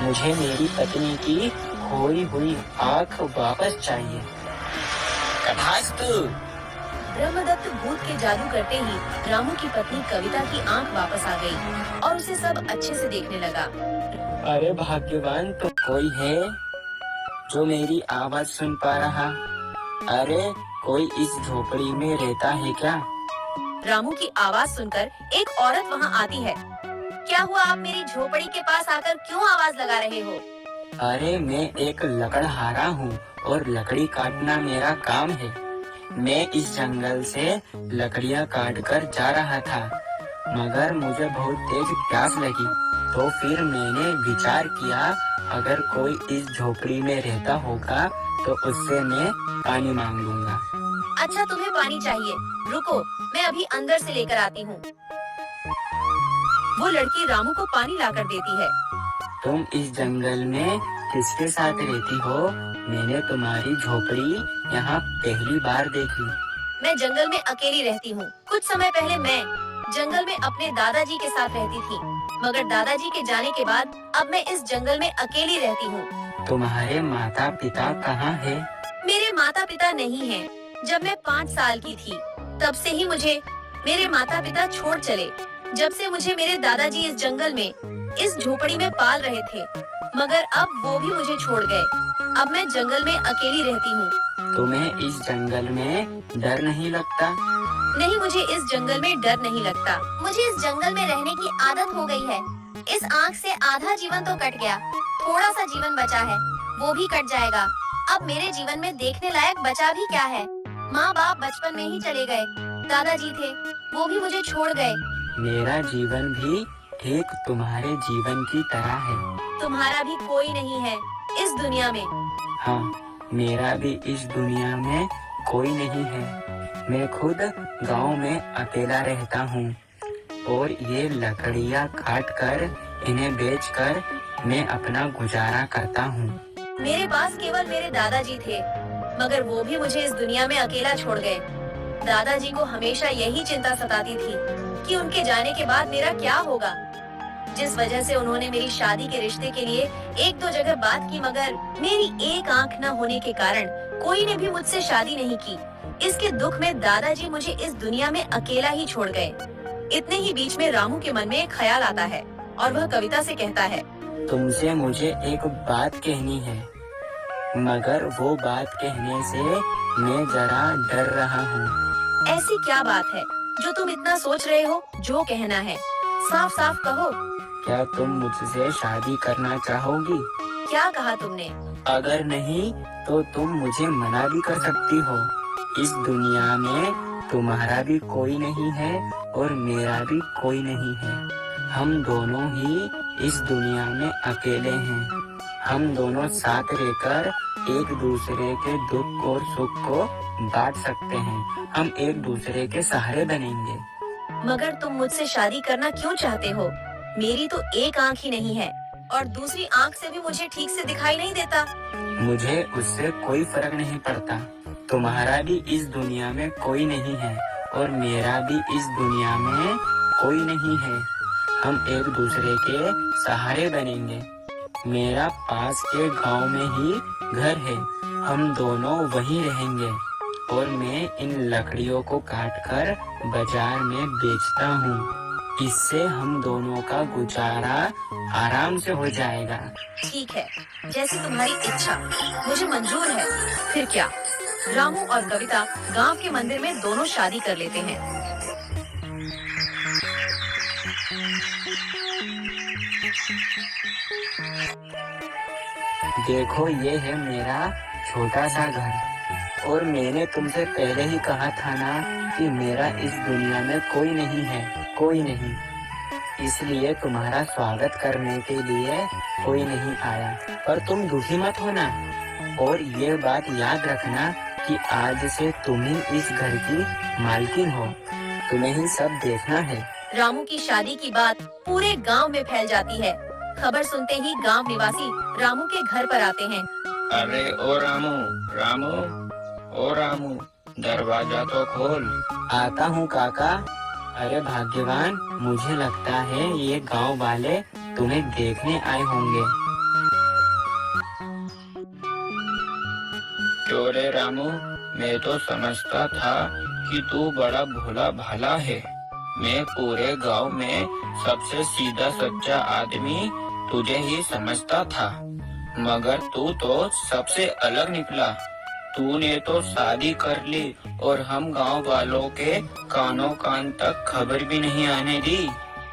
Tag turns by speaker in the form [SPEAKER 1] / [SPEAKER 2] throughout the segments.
[SPEAKER 1] मुझे मेरी पत्नी की खोई हुई आँख वापस चाहिए। तथास्तु।
[SPEAKER 2] ब्रह्मदत्त भूत के जादू करते ही रामू की पत्नी कविता की आंख वापस आ गई और उसे सब अच्छे से देखने लगा।
[SPEAKER 1] अरे भाग्यवान, तो कोई है जो मेरी आवाज सुन पा रहा? अरे कोई इस झोपड़ी में रहता है क्या?
[SPEAKER 2] रामू की आवाज सुनकर एक औरत वहाँ आती है। क्या हुआ, आप मेरी झोपड़ी के पास आकर क्यों आवाज लगा रहे हो?
[SPEAKER 1] अरे मैं एक लकड़हारा हूँ और लकड़ी काटना मेरा काम है। मैं इस जंगल से लकड़ियाँ काट कर जा रहा था, मगर मुझे बहुत तेज प्यास लगी, तो फिर मैंने विचार किया अगर कोई इस झोपड़ी में रहता होगा तो उससे मैं पानी मांग लूंगा।
[SPEAKER 2] अच्छा, तुम्हें पानी चाहिए? रुको, मैं अभी अंदर से लेकर आती हूँ। वो लड़की रामू को पानी लाकर देती है।
[SPEAKER 1] तुम इस जंगल में किसके साथ रहती हो? मैंने तुम्हारी झोपड़ी यहाँ पहली बार देखी।
[SPEAKER 2] मैं जंगल में अकेली रहती हूँ। कुछ समय पहले मैं जंगल में अपने दादाजी के साथ रहती थी, मगर दादाजी के जाने के बाद अब मैं इस जंगल में अकेली रहती हूँ।
[SPEAKER 1] तुम्हारे माता पिता कहाँ है?
[SPEAKER 2] मेरे माता पिता नहीं हैं। जब मैं 5 साल की थी, तब से ही मुझे मेरे माता पिता छोड़ चले। जब से मुझे मेरे दादाजी इस जंगल में, इस झोपड़ी में पाल रहे थे, मगर अब वो भी मुझे छोड़ गए। अब मैं जंगल में अकेली रहती हूँ।
[SPEAKER 1] तुम्हें इस जंगल में डर नहीं लगता?
[SPEAKER 2] नहीं, मुझे इस जंगल में डर नहीं लगता। मुझे इस जंगल में रहने की आदत हो गई है। इस आँख से आधा जीवन तो कट गया, थोड़ा सा जीवन बचा है, वो भी कट जाएगा। अब मेरे जीवन में देखने लायक बचा भी क्या है? माँ बाप बचपन में ही चले गए, दादाजी थे, वो भी मुझे छोड़ गए।
[SPEAKER 1] मेरा जीवन भी ठीक तुम्हारे जीवन की तरह है।
[SPEAKER 2] तुम्हारा भी कोई नहीं है इस दुनिया में।
[SPEAKER 1] हाँ, मेरा भी इस दुनिया में कोई नहीं है। मैं खुद गांव में अकेला रहता हूँ और ये लकड़ियाँ काट कर इन्हें बेचकर मैं अपना गुजारा करता हूँ।
[SPEAKER 2] मेरे पास केवल मेरे दादाजी थे, मगर वो भी मुझे इस दुनिया में अकेला छोड़ गए। दादाजी को हमेशा यही चिंता सताती थी कि उनके जाने के बाद मेरा क्या होगा। जिस वजह से उन्होंने मेरी शादी के रिश्ते के लिए 1-2 जगह बात की, मगर मेरी एक आंख न होने के कारण कोई ने भी मुझसे शादी नहीं की। इसके दुख में दादाजी मुझे इस दुनिया में अकेला ही छोड़ गए। इतने ही बीच में रामू के मन में एक ख्याल आता है और वह कविता से कहता है,
[SPEAKER 1] तुमसे मुझे एक बात कहनी है, मगर वो बात कहने से मैं जरा डर रहा हूँ।
[SPEAKER 2] ऐसी क्या बात है जो तुम इतना सोच रहे हो? जो कहना है साफ साफ कहो।
[SPEAKER 1] क्या तुम मुझसे शादी करना चाहोगी?
[SPEAKER 2] क्या कहा तुमने?
[SPEAKER 1] अगर नहीं तो तुम मुझे मना भी कर सकती हो। इस दुनिया में तुम्हारा भी कोई नहीं है और मेरा भी कोई नहीं है। हम दोनों ही इस दुनिया में अकेले हैं। हम दोनों साथ रहकर एक दूसरे के दुख और सुख को बांट सकते हैं। हम एक दूसरे के सहारे बनेंगे।
[SPEAKER 2] मगर तुम मुझसे शादी करना क्यों चाहते हो? मेरी तो एक आंख ही नहीं है और दूसरी आंख से भी मुझे ठीक से दिखाई नहीं देता।
[SPEAKER 1] मुझे उससे कोई फर्क नहीं पड़ता। तुम्हारा भी इस दुनिया में कोई नहीं है और मेरा भी इस दुनिया में कोई नहीं है। हम एक दूसरे के सहारे बनेंगे। मेरा पास के गांव में ही घर है। हम दोनों वहीं रहेंगे और मैं इन लकड़ियों को काटकर बाजार में बेचता हूँ। इससे हम दोनों का गुजारा आराम से हो जाएगा।
[SPEAKER 2] ठीक है, जैसी तुम्हारी इच्छा, मुझे मंजूर है। फिर क्या, रामू और कविता गांव के मंदिर में दोनों शादी कर लेते हैं।
[SPEAKER 1] देखो, ये है मेरा छोटा सा घर और मैंने तुमसे पहले ही कहा था ना कि मेरा इस दुनिया में कोई नहीं है, कोई नहीं। इसलिए तुम्हारा स्वागत करने के लिए कोई नहीं आया। पर तुम दुखी मत होना और ये बात याद रखना कि आज से तुम ही इस घर की मालकिन हो। तुम्हें ही सब देखना है।
[SPEAKER 2] रामू की शादी की बात पूरे गांव में फैल जाती है। खबर सुनते ही गांव निवासी रामू के घर पर आते हैं।
[SPEAKER 1] अरे ओ रामू, रामू, ओ रामू, दरवाजा तो खोल। आता हूँ काका। अरे भाग्यवान, मुझे लगता है ये गांव वाले तुम्हें देखने आए होंगे। क्यों रे रामू, मैं तो समझता था कि तू बड़ा भोला भाला है। मैं पूरे गांव में सबसे सीधा सच्चा आदमी तुझे ही समझता था, मगर तू तो सबसे अलग निकला। तूने तो शादी कर ली और हम गांव वालों के कानों कान तक खबर भी नहीं आने दी।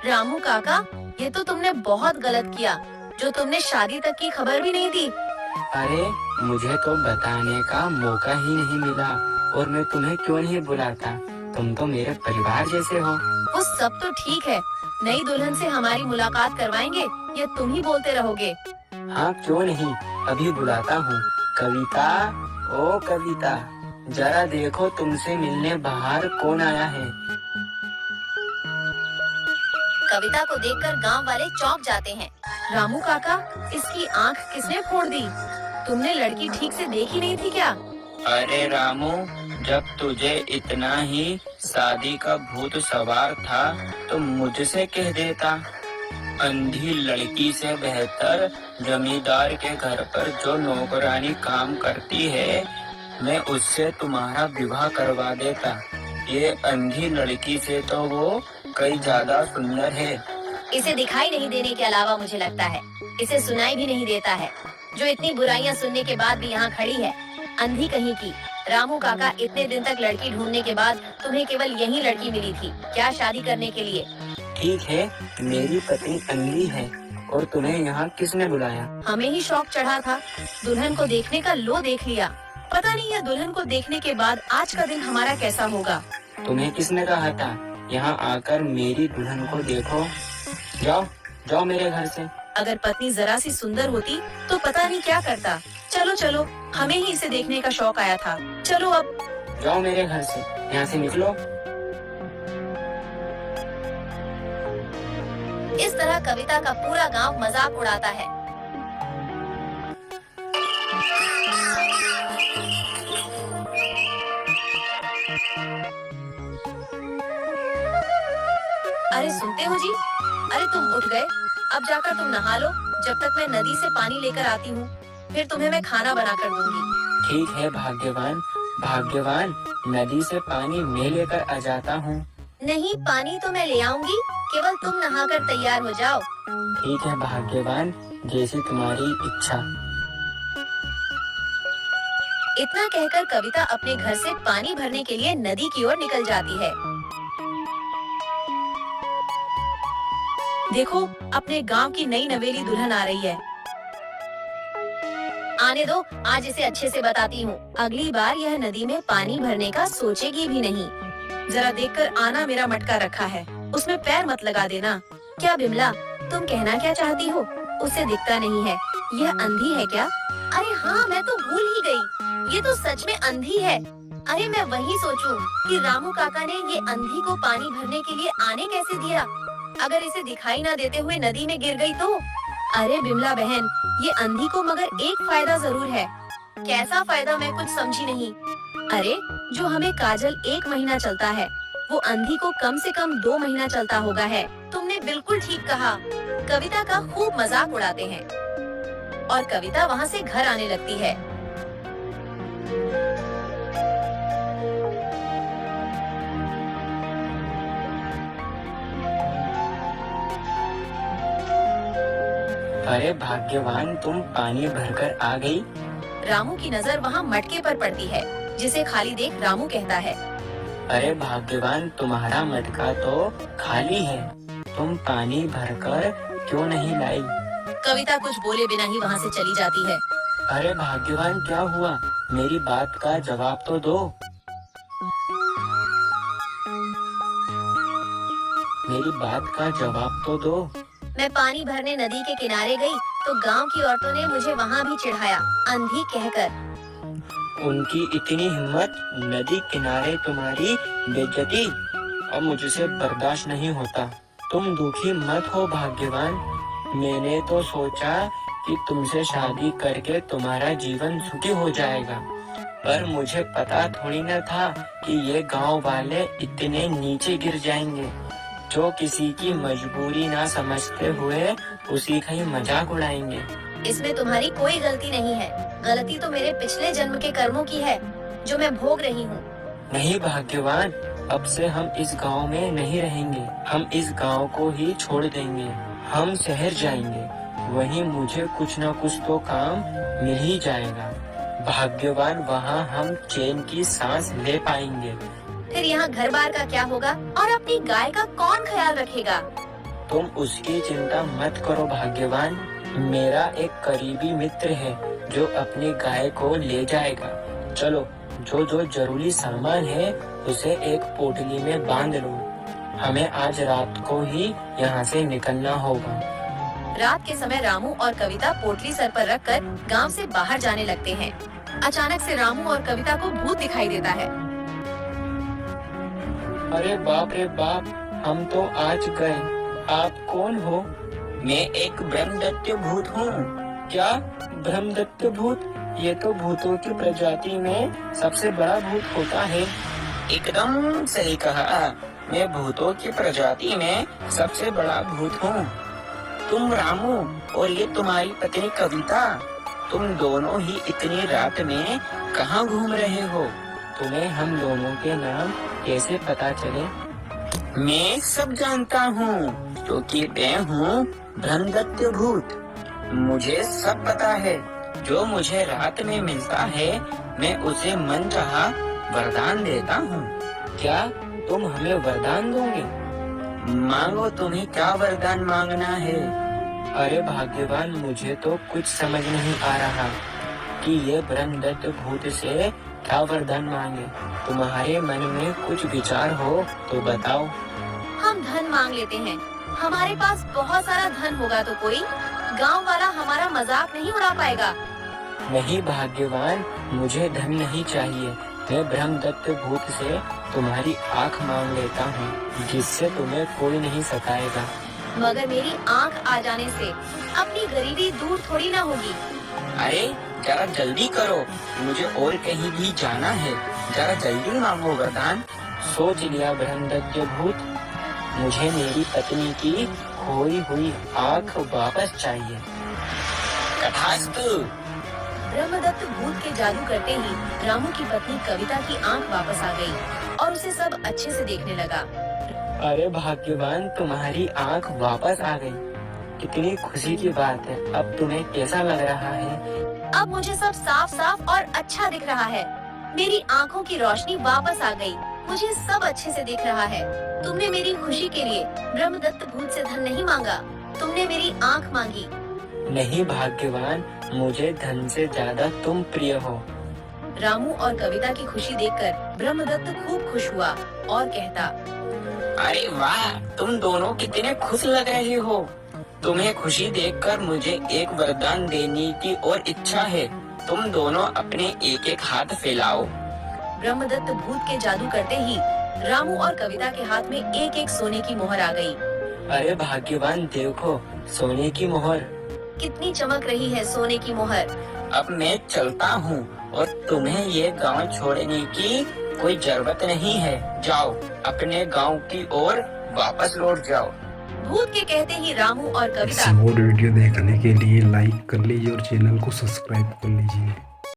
[SPEAKER 2] रामू काका, ये तो तुमने बहुत गलत किया, जो तुमने शादी तक की खबर भी नहीं दी।
[SPEAKER 1] अरे मुझे तो बताने का मौका ही नहीं मिला, और मैं तुम्हें क्यों नहीं बुलाता, तुम तो मेरे परिवार जैसे हो।
[SPEAKER 2] वो सब तो ठीक है, नई दुल्हन से हमारी मुलाकात करवाएंगे, ये तुम ही बोलते रहोगे।
[SPEAKER 1] हाँ क्यों नहीं, अभी बुलाता हूँ। कविता, ओ कविता, जरा देखो तुमसे मिलने बाहर कौन आया है।
[SPEAKER 2] कविता को देखकर गांव वाले चौंक जाते हैं। रामू काका, इसकी आंख किसने फोड़ दी? तुमने लड़की ठीक से देखी नहीं थी क्या?
[SPEAKER 1] अरे रामू, जब तुझे इतना ही शादी का भूत सवार था तो मुझसे कह देता। अंधी लड़की से बेहतर जमींदार के घर पर जो नौकरानी काम करती है, मैं उससे तुम्हारा विवाह करवा देता। ये अंधी लड़की से तो वो कई ज्यादा सुंदर है।
[SPEAKER 2] इसे दिखाई नहीं देने के अलावा मुझे लगता है इसे सुनाई भी नहीं देता है, जो इतनी बुराइयां सुनने के बाद भी यहाँ खड़ी है, अंधी कहीं की। रामू काका, इतने दिन तक लड़की ढूंढने के बाद तुम्हें केवल यही लड़की मिली थी क्या शादी करने के लिए?
[SPEAKER 1] ठीक है, मेरी पत्नी अंधी है और तुम्हें यहाँ किसने बुलाया?
[SPEAKER 2] हमें ही शौक चढ़ा था, दुल्हन को देखने का लो देख लिया। पता नहीं यह दुल्हन को देखने के बाद आज का दिन हमारा कैसा होगा।
[SPEAKER 1] तुम्हें किसने कहा था यहाँ आकर मेरी दुल्हन को देखो? जाओ जाओ मेरे घर से।
[SPEAKER 2] अगर पत्नी जरा सी सुंदर होती तो पता नहीं क्या करता। चलो चलो, हमें ही इसे देखने का शौक आया था, चलो अब।
[SPEAKER 1] जाओ मेरे घर से, यहाँ से निकलो।
[SPEAKER 2] इस तरह कविता का पूरा गांव मजाक उड़ाता है। अरे सुनते हो जी, अरे तुम उठ गए, अब जाकर तुम नहा लो, जब तक मैं नदी से पानी लेकर आती हूँ, फिर तुम्हें मैं खाना बना कर दूंगी।
[SPEAKER 1] ठीक है भाग्यवान, भाग्यवान, नदी से पानी मैं लेकर आ जाता हूँ।
[SPEAKER 2] नहीं, पानी तो मैं ले आऊंगी, केवल तुम नहाकर तैयार हो जाओ।
[SPEAKER 1] ठीक है भाग्यवान, जैसी तुम्हारी इच्छा।
[SPEAKER 2] इतना कहकर कविता अपने घर से पानी भरने के लिए नदी की ओर निकल जाती है। देखो, अपने गांव की नई नवेली दुल्हन आ रही है। आने दो, आज इसे अच्छे से बताती हूँ। अगली बार यह नदी में पानी भरने का सोचेगी भी नहीं। जरा देखकर आना, मेरा मटका रखा है, उसमें पैर मत लगा देना। क्या बिमला, तुम कहना क्या चाहती हो? उसे दिखता नहीं है, यह अंधी है क्या? अरे हाँ, मैं तो भूल ही गई, ये तो सच में अंधी है। अरे मैं वही सोचूं कि रामू काका ने ये अंधी को पानी भरने के लिए आने कैसे दिया? अगर इसे दिखाई ना देते हुए नदी में गिर गई तो? अरे बिमला बहन, ये अंधी को मगर एक फायदा जरूर है। कैसा फायदा, मैं कुछ समझी नहीं। अरे, जो हमें काजल 1 महीना चलता है, वो अंधी को कम से कम 2 महीना चलता होगा है। तुमने बिल्कुल ठीक कहा। कविता का खूब मजाक उड़ाते हैं और कविता वहाँ से घर आने लगती है।
[SPEAKER 1] अरे भाग्यवान, तुम पानी भरकर आ गई।
[SPEAKER 2] रामू की नजर वहाँ मटके पर पड़ती है, जिसे खाली देख रामू कहता है,
[SPEAKER 1] अरे भाग्यवान, तुम्हारा मटका तो खाली है, तुम पानी भरकर क्यों नहीं लाई?
[SPEAKER 2] कविता कुछ बोले बिना ही वहाँ से चली जाती है।
[SPEAKER 1] अरे भाग्यवान, क्या हुआ? मेरी बात का जवाब तो दो। मेरी बात का जवाब तो दो।
[SPEAKER 2] मैं पानी भरने नदी के किनारे गई तो गांव की औरतों ने मुझे वहाँ भी चिढ़ाया, अंधी कहकर।
[SPEAKER 1] उनकी इतनी हिम्मत, नदी किनारे तुम्हारी बेइज्जती, अब मुझसे बर्दाश्त नहीं होता। तुम दुखी मत हो भाग्यवान, मैंने तो सोचा कि तुमसे शादी करके तुम्हारा जीवन सुखी हो जाएगा, पर मुझे पता थोड़ी न था कि ये गांव वाले इतने नीचे गिर जाएंगे, जो किसी की मजबूरी ना समझते हुए उसी का ही मजाक उड़ाएंगे।
[SPEAKER 2] इसमें तुम्हारी कोई गलती नहीं है। गलती तो मेरे पिछले जन्म के कर्मों की है जो मैं भोग रही हूँ।
[SPEAKER 1] नहीं भाग्यवान, अब से हम इस गांव में नहीं रहेंगे। हम इस गांव को ही छोड़ देंगे। हम शहर जाएंगे, वहीं मुझे कुछ न कुछ तो काम मिल ही जाएगा। भाग्यवान, वहाँ हम चैन की सांस ले पाएंगे।
[SPEAKER 2] फिर यहाँ घर बार का क्या होगा और अपनी गाय का कौन ख्याल रखेगा?
[SPEAKER 1] तुम उसकी चिंता मत करो भाग्यवान। मेरा एक करीबी मित्र है जो अपनी गाय को ले जाएगा। चलो, जो जो जरूरी सामान है उसे एक पोटली में बांध लो। हमें आज रात को ही यहाँ से निकलना होगा।
[SPEAKER 2] रात के समय रामू और कविता पोटली सर पर रखकर गांव से बाहर जाने लगते हैं। अचानक से रामू और कविता को भूत दिखाई देता है।
[SPEAKER 1] अरे बाप रे बाप, हम तो आज गए। आप कौन हो? मैं एक ब्रह्मदत्त भूत हूँ। क्या ब्रह्मदत्त भूत? ये तो भूतों की प्रजाति में सबसे बड़ा भूत होता है। एकदम सही कहा, मैं भूतों की प्रजाति में सबसे बड़ा भूत हूँ। तुम रामू और ये तुम्हारी पत्नी कविता, तुम दोनों ही इतनी रात में कहाँ घूम रहे हो? तुम्हें हम दोनों के नाम कैसे पता चले? मैं सब जानता हूँ, क्योंकि मैं हूँ ब्रह्मदत्त भूत। मुझे सब पता है। जो मुझे रात में मिलता है मैं उसे मन चाहा वरदान देता हूँ। क्या तुम हमें वरदान दोगे? मांगो, तुम्हें क्या वरदान मांगना है? अरे भाग्यवान, मुझे तो कुछ समझ नहीं आ रहा कि ये ब्रह्मदत्त भूत से क्या वरदान मांगे। तुम्हारे मन में कुछ विचार हो तो बताओ।
[SPEAKER 2] हम धन मांग लेते हैं। हमारे पास बहुत सारा धन होगा तो कोई गांव वाला हमारा मजाक नहीं उड़ा पाएगा।
[SPEAKER 1] नहीं भाग्यवान, मुझे धन नहीं चाहिए। मैं ब्रह्मदत्त भूत से तुम्हारी आँख मांग लेता हूँ, जिससे तुम्हें कोई नहीं सताएगा।
[SPEAKER 2] मगर मेरी आँख आ जाने से अपनी गरीबी दूर थोड़ी ना होगी।
[SPEAKER 1] अरे जरा जल्दी करो, मुझे और कहीं भी जाना है। जरा जल्दी मांगो वरदान। सोच लिया ब्रह्मदत्त भूत, मुझे मेरी पत्नी की खोई हुई आँख वापस चाहिए। तथास्तु।
[SPEAKER 2] ब्रह्मदत्त भूत के जादू करते ही रामू की पत्नी कविता की आँख वापस आ गई और उसे सब अच्छे से देखने लगा।
[SPEAKER 1] अरे भाग्यवान, तुम्हारी आँख वापस आ गई। कितनी खुशी की बात है। अब तुम्हें कैसा लग रहा है?
[SPEAKER 2] अब मुझे सब साफ साफ और अच्छा दिख रहा है। मेरी आँखों की रोशनी वापस आ गई। मुझे सब अच्छे से दिख रहा है। तुमने मेरी खुशी के लिए ब्रह्मदत्त भूत से धन नहीं मांगा, तुमने मेरी आँख मांगी।
[SPEAKER 1] नहीं भाग्यवान, मुझे धन से ज्यादा तुम प्रिय हो।
[SPEAKER 2] रामू और कविता की खुशी देखकर ब्रह्मदत्त खूब खुश हुआ और कहता,
[SPEAKER 1] अरे वाह, तुम दोनों कितने खुश लग रहे हो। तुम्हें खुशी देखकर मुझे एक वरदान देने की और इच्छा है। तुम दोनों अपने एक एक हाथ फैलाओ।
[SPEAKER 2] ब्रह्मदत्त भूत के जादू करते ही रामू और कविता के हाथ में एक एक सोने की मोहर आ गई।
[SPEAKER 1] अरे भाग्यवान, देखो सोने की मोहर।
[SPEAKER 2] कितनी चमक रही है सोने की मोहर।
[SPEAKER 1] अब मैं चलता हूँ और तुम्हें ये गांव छोड़ने की कोई जरूरत नहीं है। जाओ, अपने गांव की ओर वापस लौट जाओ।
[SPEAKER 2] भूत के कहते ही रामू और
[SPEAKER 3] ऐसी
[SPEAKER 2] कविता
[SPEAKER 3] और वीडियो देखने के लिए लाइक कर लीजिए और चैनल को सब्सक्राइब कर लीजिए।